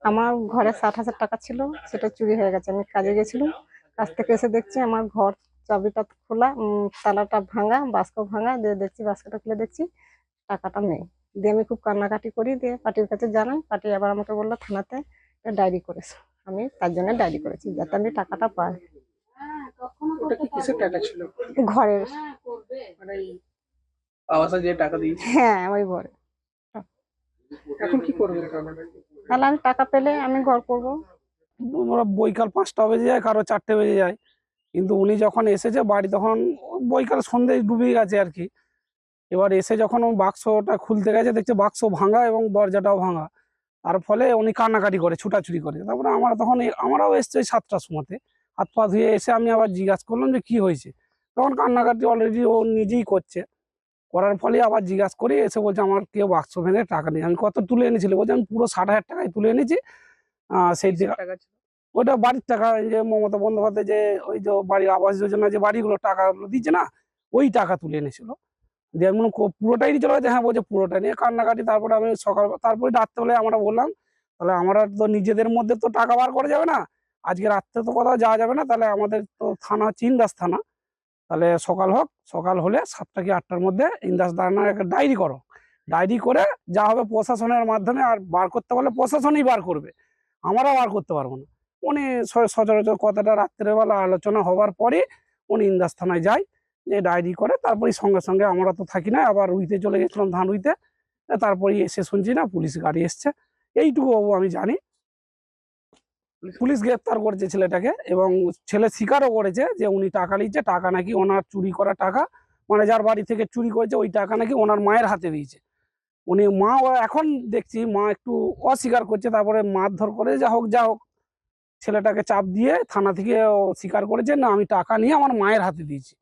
আমার ঘরে 60,000 টাকা ছিল, সেটা চুরি হয়ে গেছে। আমি কাজে গেছিলাম, কাজ থেকে এসে দেখছি আমার ঘর চাবিটা খোলা, তালাটা ভাঙা, বাস্ক ভাঙা। দিয়ে দেখছি বাস্কটা খুলে দেখছি টাকাটা নেই। দিয়ে আমি খুব কান্নাকাটি করি, দিয়ে পার্টির কাছে জানাই। পার্টি আবার আমাকে বললো থানাতে ডায়েরি করেছে। আমি তার জন্য ডায়েরি করেছি, যাতে আমি টাকাটা পাই। ওটা কি কিসের টাকা ছিল? ঘরের। মানে এই আবাসে যে টাকা দিয়েছি। হ্যাঁ, ওই ঘরে। এখন কি করবে টাকাটা? তাহলে আমি টাকা পেলে আমি ঘর করবো। ওরা বৈকাল 5টা বেজে যায়, কারো 4টে বেজে যায়। কিন্তু উনি যখন এসেছে বাড়ি, তখন বৈকাল সন্ধ্যে ডুবে গেছে আর কি। এবার এসে যখন ও বাক্সটা খুলতে গেছে, দেখছে বাক্স ভাঙা এবং দরজাটাও ভাঙা। তার ফলে উনি কান্নাকাটি করে, ছুটাছুটি করে। তারপরে আমরাও এসছি ওই 7টার সময়তে। হাত পা ধুয়ে এসে আমি আবার জিজ্ঞাসা করলাম যে কি হয়েছে। তখন কান্নাকাটি অলরেডি ও নিজেই করছে। করার ফলে আবার জিজ্ঞাসা করি, এসে বলছে আমার কেউ বাক্স ভেঙে টাকা নেই। আমি কত তুলে এনেছিল? বলছে আমি পুরো 60,000 টাকায় তুলে এনেছি। সেই টাকা ছিল? ওটা বাড়ির টাকা। এই যে মমতা বন্দ্যোপাধ্যায় যে ওই যে বাড়ির আবাস যোজনা যে বাড়িগুলো টাকাগুলো দিচ্ছে না, ওই টাকা তুলে এনেছিল। দিয়ে আমি পুরোটাই নিয়ে চলে গেছে। হ্যাঁ, বলছে পুরোটা নিয়ে কান্নাকাটি। তারপরে আমি তারপরে রাত্রেবেলায় আমরা বললাম, তাহলে আমরা তো নিজেদের মধ্যে তো টাকা বার করা যাবে না, আজকে রাত্রে তো কোথাও যাওয়া যাবে না, তাহলে আমাদের তো থানা হচ্ছে ইন্দাস থানা। তাহলে সকাল হোক, সকাল হলে 7টা কি 8টার মধ্যে ইন্দাস থানার একটা ডায়েরি করো। ডায়েরি করে যা হবে প্রশাসনের মাধ্যমে, আর বার করতে পারলে প্রশাসনই বার করবে, আমরা বার করতে পারবো না। উনি সচরাচর কথাটা রাত্রেবেলা আলোচনা হওয়ার পরে উনি ইন্দাস থানায় যায়, যে ডায়েরি করে। তারপরে সঙ্গে সঙ্গে, আমরা তো থাকি না, আবার রুইতে চলে গেছিলাম, ধান রুইতে। তারপরে এসে শুনছি না পুলিশ গাড়ি এসছে। এইটুকু বাবু আমি জানি। পুলিশ গ্রেপ্তার করেছে ছেলেটাকে, এবং ছেলে স্বীকারও করেছে যে উনি টাকা নিচ্ছে। টাকা নাকি ওনার চুরি করা টাকা, মানে যার বাড়ি থেকে চুরি করেছে ওই টাকা নাকি ওনার মায়ের হাতে দিয়েছে। উনি এখন দেখছি মা একটু অস্বীকার করছে। তারপরে মারধর করে, যা হোক যা হোক, ছেলেটাকে চাপ দিয়ে থানা থেকে ও স্বীকার করেছে, না আমি টাকা নিয়ে আমার মায়ের হাতে দিয়েছি।